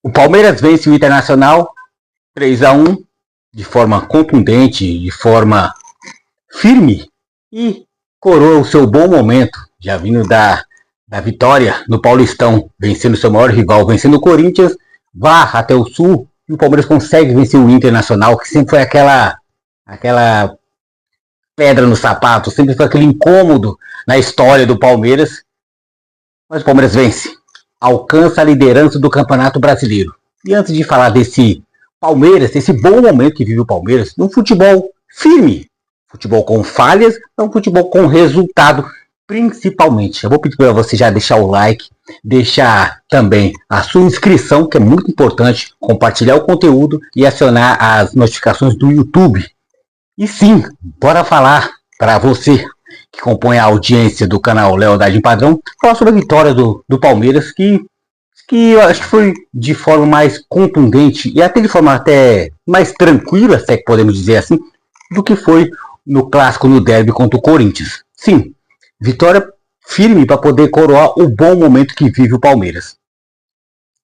O Palmeiras vence o Internacional 3-1 de forma contundente, de forma firme e coroa o seu bom momento, já vindo da vitória no Paulistão, vencendo seu maior rival, vencendo o Corinthians, vá até o Sul e o Palmeiras consegue vencer o Internacional, que sempre foi aquela pedra no sapato, sempre foi aquele incômodo na história do Palmeiras, mas o Palmeiras vence, alcança a liderança do Campeonato Brasileiro. E antes de falar desse Palmeiras, desse bom momento que vive o Palmeiras, num futebol firme, futebol com falhas, não futebol com resultado, principalmente. Eu vou pedir para você já deixar o like, deixar também a sua inscrição, que é muito importante, compartilhar o conteúdo e acionar as notificações do YouTube. E sim, bora falar para você que compõe a audiência do canal Lealdade em Padrão, falar sobre a vitória do Palmeiras, que eu acho que foi de forma mais contundente e até de forma até mais tranquila, se é que podemos dizer assim, do que foi no clássico, no derby contra o Corinthians. Sim, vitória firme para poder coroar o bom momento que vive o Palmeiras.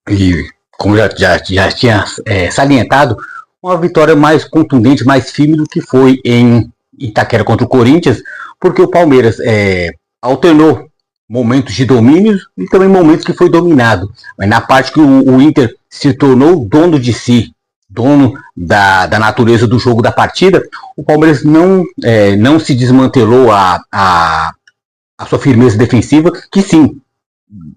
E como já tinha salientado, uma vitória mais contundente, mais firme do que foi em Itaquera contra o Corinthians, porque o Palmeiras alternou momentos de domínio e também momentos que foi dominado. Mas na parte que o Inter se tornou dono de si, dono da natureza do jogo da partida, o Palmeiras não se desmantelou a sua firmeza defensiva, que sim,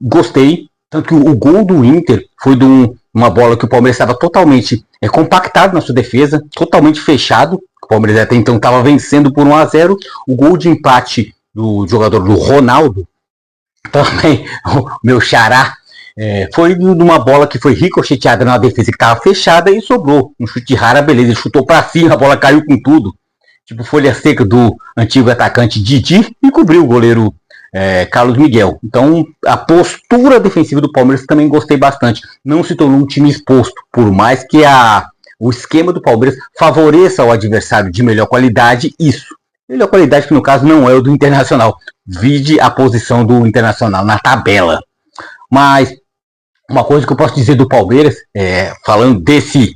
gostei, tanto que o gol do Inter foi de uma bola que o Palmeiras estava totalmente compactado na sua defesa, totalmente fechado, o Palmeiras até então estava vencendo por 1-0, o gol de empate do jogador do Ronaldo, também o meu xará, foi de uma bola que foi ricocheteada na defesa que estava fechada e sobrou um chute raro, beleza, ele chutou para cima, a bola caiu com tudo, tipo folha seca do antigo atacante Didi e cobriu o goleiro Carlos Miguel. Então a postura defensiva do Palmeiras também gostei bastante, não se tornou um time exposto, por mais que o esquema do Palmeiras favoreça o adversário de melhor qualidade, melhor qualidade que no caso não é o do Internacional, vide a posição do Internacional na tabela. Mas uma coisa que eu posso dizer do Palmeiras, falando desse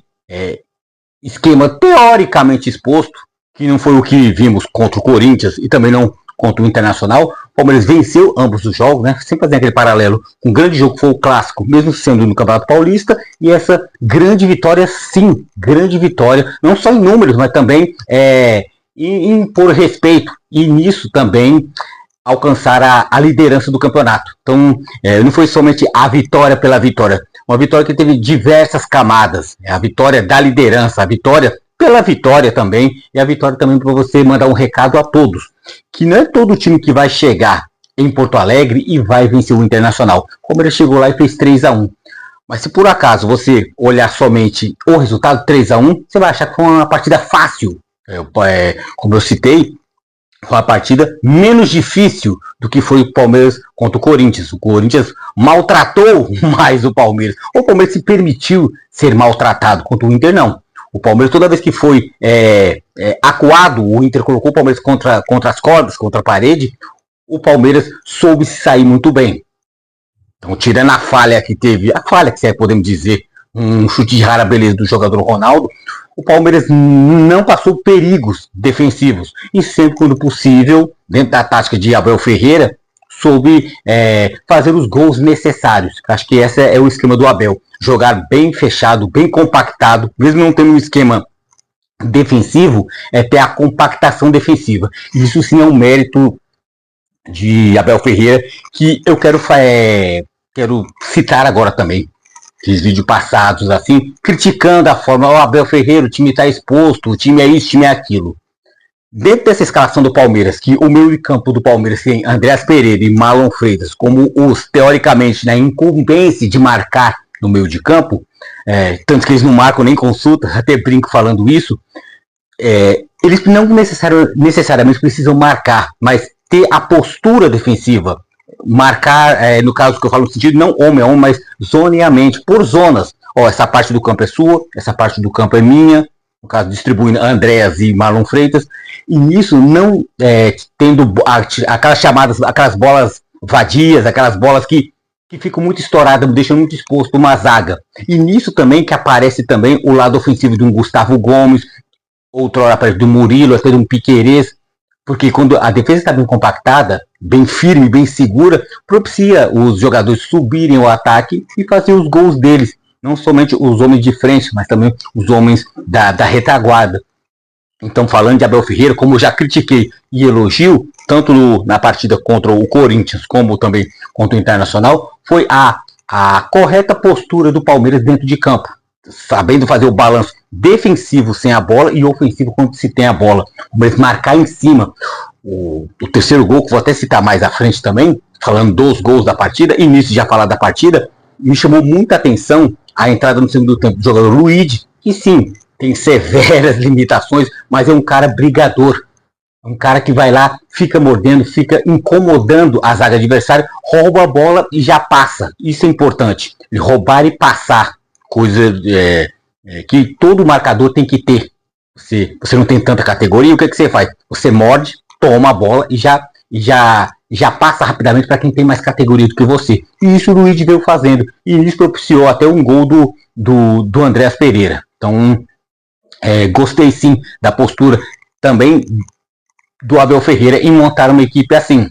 esquema teoricamente exposto, que não foi o que vimos contra o Corinthians e também não contra o Internacional, o Palmeiras venceu ambos os jogos, né? Sempre fazendo aquele paralelo com um grande jogo que foi o Clássico, mesmo sendo no Campeonato Paulista, e essa grande vitória, sim, grande vitória, não só em números, mas também por respeito, e nisso também alcançar a liderança do campeonato. Então, não foi somente a vitória pela vitória, uma vitória que teve diversas camadas, a vitória da liderança, a vitória pela vitória também, e a vitória também para você mandar um recado a todos, que não é todo time que vai chegar em Porto Alegre e vai vencer o Internacional. O Palmeiras chegou lá e fez 3-1. Mas se por acaso você olhar somente o resultado 3-1, você vai achar que foi uma partida fácil. Como eu citei, foi uma partida menos difícil do que foi o Palmeiras contra o Corinthians. O Corinthians maltratou mais o Palmeiras. O Palmeiras se permitiu ser maltratado, contra o Inter não. O Palmeiras, toda vez que foi acuado, o Inter colocou o Palmeiras contra as cordas, contra a parede, o Palmeiras soube se sair muito bem. Então, tirando a falha que teve, se podemos dizer, um chute de rara beleza do jogador Ronaldo, o Palmeiras não passou perigos defensivos. E sempre quando possível, dentro da tática de Abel Ferreira, soube fazer os gols necessários. Acho que esse é o esquema do Abel. Jogar bem fechado, bem compactado, mesmo não tendo um esquema defensivo, ter a compactação defensiva. Isso sim é um mérito de Abel Ferreira, que eu quero citar agora também. Esses vídeos passados assim, criticando a forma, Abel Ferreira, o time está exposto, o time é isso, o time é aquilo. Dentro dessa escalação do Palmeiras, que o meio de campo do Palmeiras tem Andreas Pereira e Marlon Freitas como os, teoricamente, na incumbência de marcar no meio de campo, tanto que eles não marcam nem consulta, até brinco falando isso, eles não necessariamente precisam marcar, mas ter a postura defensiva, marcar, no caso que eu falo no sentido, não homem a homem, mas zoneamente, por zonas. Essa parte do campo é sua, essa parte do campo é minha, no caso distribuindo Andreas e Marlon Freitas, e nisso não tendo aquelas chamadas, aquelas bolas vadias, aquelas bolas que que ficam muito estouradas, deixando muito exposto uma zaga. E nisso também que aparece também o lado ofensivo de um Gustavo Gomes, outrora aparece do Murilo, até de um Piquerez, porque quando a defesa está bem compactada, bem firme, bem segura, propicia os jogadores subirem o ataque e fazer os gols deles. Não somente os homens de frente, mas também os homens da retaguarda. Então, falando de Abel Ferreira, como eu já critiquei e elogio, tanto na partida contra o Corinthians, como também contra o Internacional, foi a correta postura do Palmeiras dentro de campo, sabendo fazer o balanço defensivo sem a bola e ofensivo quando se tem a bola. Mas marcar em cima. O terceiro gol, que vou até citar mais à frente também, falando dos gols da partida, início de já falar da partida, me chamou muita atenção a entrada no segundo tempo do jogador Luigi, que sim, tem severas limitações, mas é um cara brigador. É um cara que vai lá, fica mordendo, fica incomodando a zaga adversária, rouba a bola e já passa. Isso é importante. Roubar e passar. Coisa que todo marcador tem que ter. Você não tem tanta categoria, o que você faz? Você morde, toma a bola e já passa rapidamente para quem tem mais categoria do que você. E isso o Luigi veio fazendo. E isso propiciou até um gol do Andrés Pereira. Então, gostei sim da postura também do Abel Ferreira em montar uma equipe assim.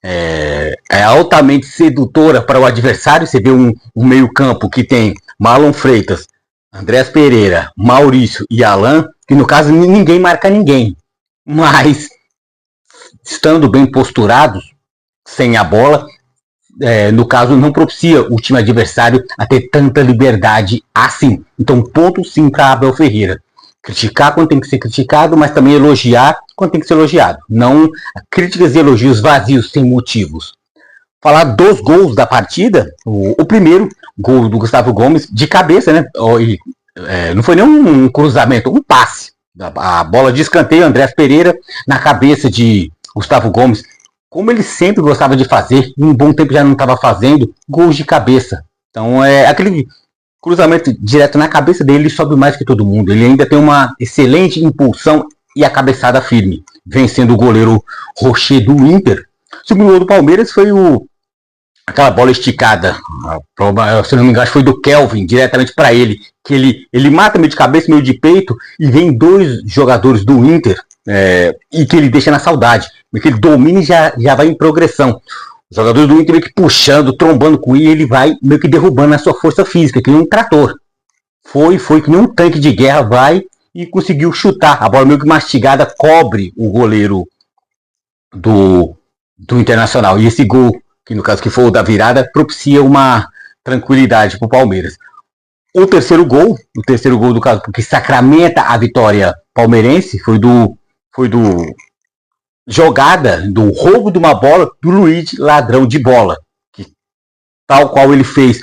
É altamente sedutora para o adversário. Você vê um meio campo que tem Marlon Freitas, Andrés Pereira, Maurício e Alan, que no caso ninguém marca ninguém. Mas, estando bem posturados, sem a bola, no caso não propicia o time adversário a ter tanta liberdade assim. Então, ponto sim para Abel Ferreira. Criticar quando tem que ser criticado, mas também elogiar quando tem que ser elogiado. Não críticas e elogios vazios, sem motivos. Falar dos gols da partida, o primeiro gol do Gustavo Gomes, de cabeça, né? Não foi nem um cruzamento, um passe. A bola de escanteio, Andrés Pereira, na cabeça de Gustavo Gomes. Como ele sempre gostava de fazer, em um bom tempo já não estava fazendo, gols de cabeça. Então, aquele cruzamento direto na cabeça dele, ele sobe mais que todo mundo. Ele ainda tem uma excelente impulsão e a cabeçada firme, vencendo o goleiro Rocher do Inter. O segundo gol do Palmeiras foi aquela bola esticada, se não me engano, foi do Kelvin, diretamente para ele, que ele mata meio de cabeça, meio de peito, e vem dois jogadores do Inter, e que ele deixa na saudade, porque ele domina e já vai em progressão. Os jogadores do Inter meio que puxando, trombando com ele, e ele vai meio que derrubando na sua força física, que nem um trator. Foi que nem um tanque de guerra, vai e conseguiu chutar. A bola meio que mastigada cobre o goleiro do Internacional. E esse gol, que no caso que foi o da virada, propicia uma tranquilidade para o Palmeiras. O terceiro gol do caso, porque sacramenta a vitória palmeirense, foi do jogada, do roubo de uma bola do Luigi, ladrão de bola. Que, tal qual ele fez.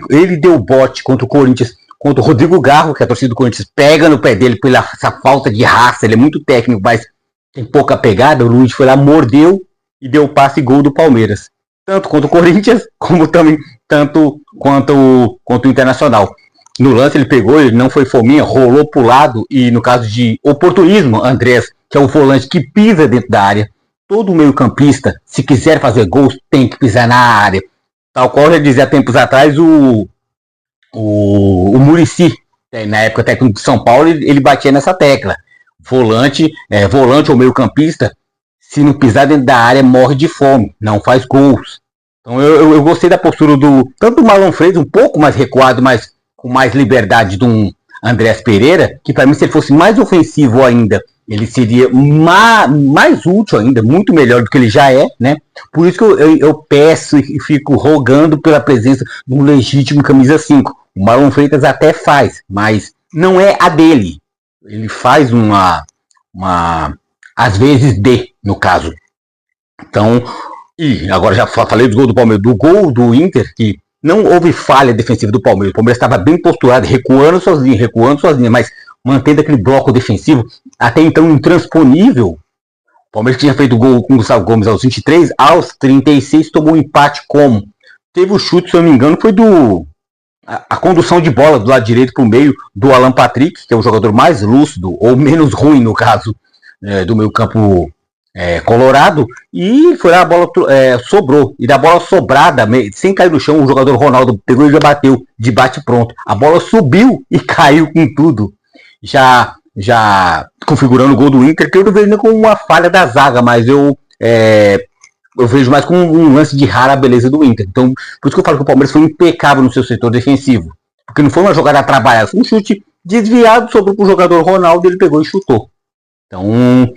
Ele deu bote contra o Corinthians, contra o Rodrigo Garro, que a torcida do Corinthians pega no pé dele pela essa falta de raça. Ele é muito técnico, mas tem pouca pegada. O Luigi foi lá, mordeu e deu passe e gol do Palmeiras. Tanto contra o Corinthians, como também tanto quanto o Internacional. No lance ele pegou, ele não foi fominha, rolou pro lado e no caso de oportunismo, Andrés, que é o volante que pisa dentro da área. Todo meio campista, se quiser fazer gols, tem que pisar na área. Tal qual já dizia há tempos atrás o Muricy, na época técnico de São Paulo, ele batia nessa tecla. Volante ou meio campista, se não pisar dentro da área, morre de fome, não faz gols. Então eu gostei da postura tanto do Marlon Freitas, um pouco mais recuado, mas com mais liberdade de um Andrés Pereira, que para mim, se ele fosse mais ofensivo ainda, ele seria mais útil ainda, muito melhor do que ele já é, né? Por isso que eu peço e fico rogando pela presença de um legítimo camisa 5. O Marlon Freitas até faz, mas não é a dele. Ele faz às vezes no caso. Então, e agora já falei do gol do Palmeiras, do gol do Inter, que não houve falha defensiva do Palmeiras. O Palmeiras estava bem posturado, recuando sozinho, mas mantendo aquele bloco defensivo, até então intransponível. O Palmeiras tinha feito gol com o Gustavo Gomes aos 23, aos 36 tomou um empate como? Teve o chute, se eu não me engano, foi a condução de bola do lado direito para o meio do Alan Patrick, que é o jogador mais lúcido, ou menos ruim no caso, do meio campo colorado, e foi lá, a bola sobrou, e da bola sobrada, sem cair no chão, o jogador Ronaldo pegou e já bateu, de bate pronto, a bola subiu e caiu com tudo, já configurando o gol do Inter, que eu não vejo como uma falha da zaga, mas eu vejo mais como um lance de rara beleza do Inter. Então, por isso que eu falo que o Palmeiras foi impecável no seu setor defensivo, porque não foi uma jogada trabalhada, foi um chute desviado, sobrou pro jogador Ronaldo, ele pegou e chutou. Então,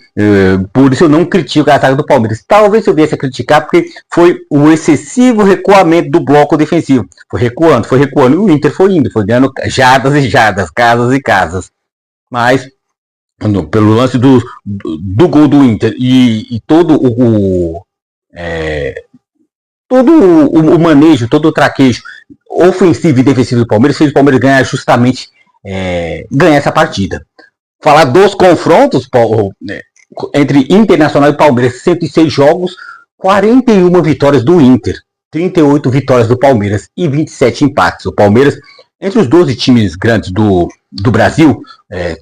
por isso eu não critico a ataque do Palmeiras. Talvez eu viesse a criticar porque foi o excessivo recuamento do bloco defensivo. Foi recuando, e o Inter foi indo, foi ganhando jardas e jardas, casas e casas. Mas, pelo lance do gol do Inter e todo o manejo, todo o traquejo ofensivo e defensivo do Palmeiras fez o Palmeiras ganhar justamente ganhar essa partida. Falar dos confrontos entre Internacional e Palmeiras, 106 jogos, 41 vitórias do Inter, 38 vitórias do Palmeiras e 27 empates. O Palmeiras, entre os 12 times grandes do Brasil,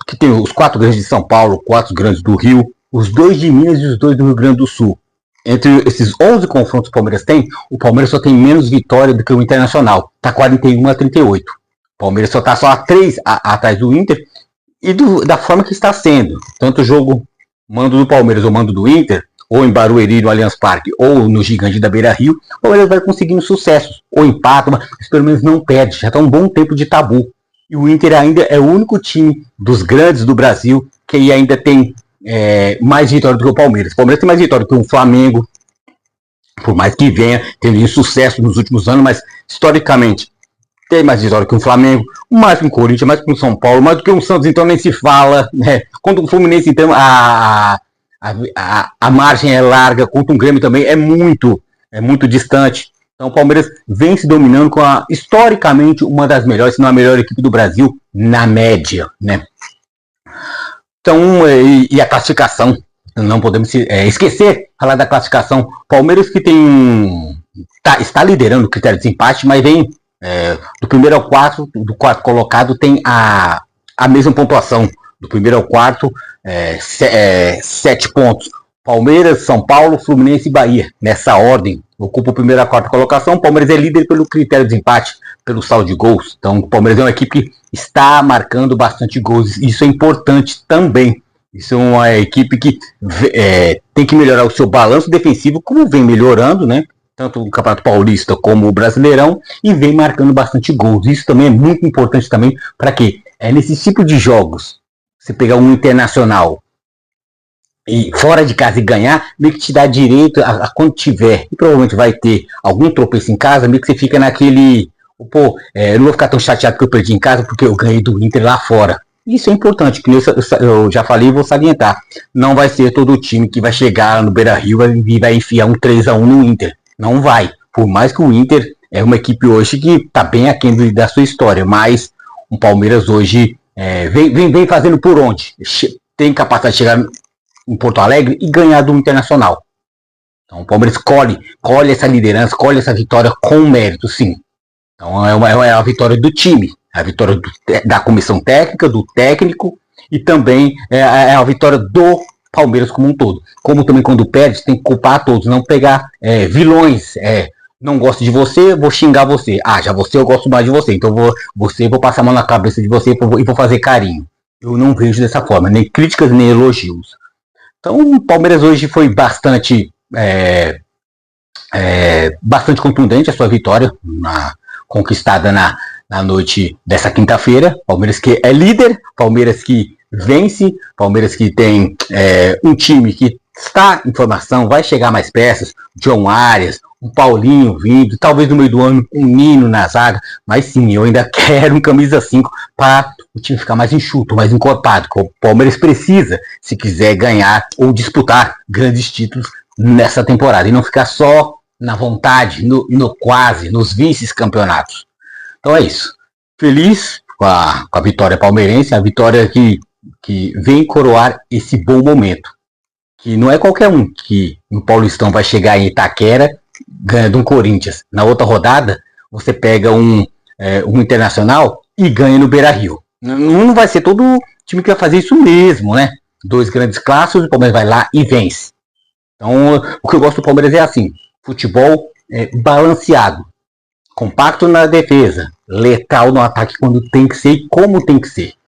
que tem os 4 grandes de São Paulo, 4 grandes do Rio, os 2 de Minas e os 2 do Rio Grande do Sul. Entre esses 11 confrontos que o Palmeiras tem, o Palmeiras só tem menos vitória do que o Internacional. Está 41 a 38. O Palmeiras só está a 3 atrás do Inter. E da forma que está sendo, tanto o jogo mando do Palmeiras ou mando do Inter, ou em Barueri, no Allianz Parque, ou no Gigante da Beira-Rio, o Palmeiras vai conseguindo sucessos, ou empata, mas pelo menos não perde, já está um bom tempo de tabu. E o Inter ainda é o único time dos grandes do Brasil que ainda tem mais vitória do que o Palmeiras. O Palmeiras tem mais vitória que o Flamengo, por mais que venha tendo sucesso nos últimos anos, mas historicamente tem mais vitória que o Flamengo, mais que o Corinthians, mais que o São Paulo, mais do que o Santos, então nem se fala, né? Contra o Fluminense, então, a margem é larga, contra o Grêmio também é muito distante. Então o Palmeiras vem se dominando com historicamente uma das melhores, se não a melhor equipe do Brasil, na média, né? Então, e a classificação, não podemos esquecer, falar da classificação. Palmeiras que está liderando o critério de desempate, mas vem do primeiro ao quarto, do quarto colocado tem a mesma pontuação. Do primeiro ao quarto, 7 pontos. Palmeiras, São Paulo, Fluminense e Bahia. Nessa ordem, ocupa a primeira a quarta colocação. O Palmeiras é líder pelo critério de desempate, pelo saldo de gols. Então, o Palmeiras é uma equipe que está marcando bastante gols. Isso é importante também. Isso é uma equipe que tem que melhorar o seu balanço defensivo, como vem melhorando, né? Tanto o Campeonato Paulista como o Brasileirão, e vem marcando bastante gols. Isso também é muito importante também, para quê? Nesse tipo de jogos, você pegar um Internacional e fora de casa e ganhar, meio que te dá direito a quando tiver, e provavelmente vai ter algum tropeço em casa, meio que você fica naquele, eu não vou ficar tão chateado que eu perdi em casa porque eu ganhei do Inter lá fora. Isso é importante, que eu já falei e vou salientar. Não vai ser todo o time que vai chegar no Beira-Rio e vai enfiar um 3-1 no Inter. Não vai. Por mais que o Inter é uma equipe hoje que está bem aquém da sua história, mas o Palmeiras hoje vem fazendo por onde? Tem capacidade de chegar em Porto Alegre e ganhar do Internacional. Então o Palmeiras colhe essa liderança, colhe essa vitória com mérito, sim. Então é a vitória do time, a vitória da comissão técnica, do técnico, e também é a vitória do Palmeiras como um todo. Como também quando perde, tem que culpar a todos, não pegar vilões. Não gosto de você, vou xingar você. Já você eu gosto mais de você, então vou passar a mão na cabeça de você e vou fazer carinho. Eu não vejo dessa forma, nem críticas nem elogios. Então o Palmeiras hoje foi bastante contundente a sua vitória conquistada na noite dessa quinta-feira. Palmeiras que é líder, Palmeiras que vence, Palmeiras que tem um time que está em formação, vai chegar mais peças, John Arias, um Paulinho vindo, talvez no meio do ano um Nino na zaga, mas sim, eu ainda quero um camisa 5 para o time ficar mais enxuto, mais encorpado, que o Palmeiras precisa, se quiser ganhar ou disputar grandes títulos nessa temporada, e não ficar só na vontade, no quase, nos vice-campeonatos. Então é isso. Feliz com a vitória palmeirense, a vitória que vem coroar esse bom momento. Que não é qualquer um que no Paulistão vai chegar em Itaquera, ganha de um Corinthians. Na outra rodada, você pega um Internacional e ganha no Beira-Rio. Não vai ser todo time que vai fazer isso mesmo, né? 2 grandes clássicos, o Palmeiras vai lá e vence. Então, o que eu gosto do Palmeiras é assim, futebol balanceado, compacto na defesa, letal no ataque quando tem que ser e como tem que ser.